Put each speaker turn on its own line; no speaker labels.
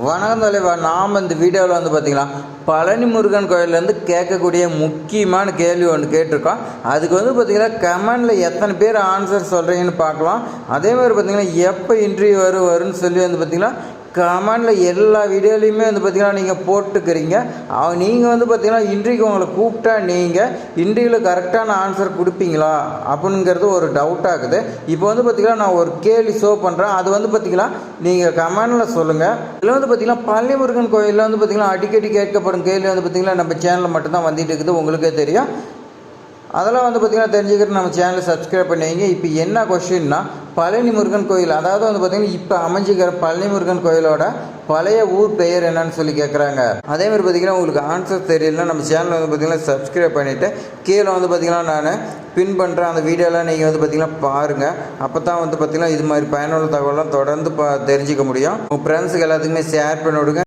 வணக்கம் தலைவா. நாம் இந்த வீடியோவில் பார்த்திங்கன்னா பழனி முருகன் கோயிலேருந்து கேட்கக்கூடிய முக்கியமான கேள்வி ஒன்று கேட்டிருக்கோம். அதுக்கு பார்த்திங்கன்னா கமெண்டில் எத்தனை பேர் ஆன்சர் சொல்கிறீங்கன்னு பார்க்கலாம். அதே மாதிரி பார்த்திங்கன்னா எப்போ இன்டர்வியூ வரும்னு சொல்லி பார்த்திங்கன்னா கமெண்டில் எல்லா வீடியோலையுமே பார்த்திங்கன்னா நீங்கள் போட்டுக்கிறீங்க. நீங்கள் பார்த்திங்கன்னா இன்டர்வியூக்கு உங்களை கூப்பிட்டா நீங்கள் இன்டர்வியூவில் கரெக்டான ஆன்சர் கொடுப்பீங்களா அப்படிங்கிறது ஒரு டவுட் ஆகுது. இப்போ பார்த்திங்கன்னா நான் ஒரு கேள்வி ஷோ பண்ணுறேன். அது பார்த்திங்கன்னா நீங்கள் கமெண்டில் சொல்லுங்கள். இதில் பார்த்திங்கன்னா பழனி முருகன் கோயிலில் பார்த்திங்கன்னா அடிக்கடி கேட்கப்படும் கேள்வி பார்த்திங்கன்னா நம்ம சேனலில் மட்டும்தான் வந்துட்டு இருக்குது, உங்களுக்கே தெரியும். அதெல்லாம் பார்த்திங்கன்னா தெரிஞ்சுக்கிட்டு நம்ம சேனலை சப்ஸ்கிரைப் பண்ணுவீங்க. இப்போ என்ன கொஸ்டின்னா, பழனி முருகன் கோயில், அதாவது பார்த்திங்கன்னா இப்போ அமைஞ்சிக்கிற பழனி முருகன் கோயிலோட பழைய ஊர் பெயர் என்னன்னு சொல்லி கேட்குறாங்க. அதேமாதிரி பார்த்திங்கன்னா உங்களுக்கு ஆன்சர் தெரியலன்னா நம்ம சேனலை பார்த்திங்கன்னா சப்ஸ்கிரைப் பண்ணிவிட்டு கீழே பார்த்திங்கன்னா நான் பின் பண்ணுறேன். அந்த வீடியோலாம் நீங்கள் பார்த்திங்கன்னா பாருங்கள். அப்போ தான் பார்த்திங்கன்னா இது மாதிரி பயனுள்ள தகவலாம் தொடர்ந்து தெரிஞ்சிக்க முடியும். உங்கள் ஃப்ரெண்ட்ஸுக்கு எல்லாத்துக்குமே ஷேர் பண்ணி விடுங்க.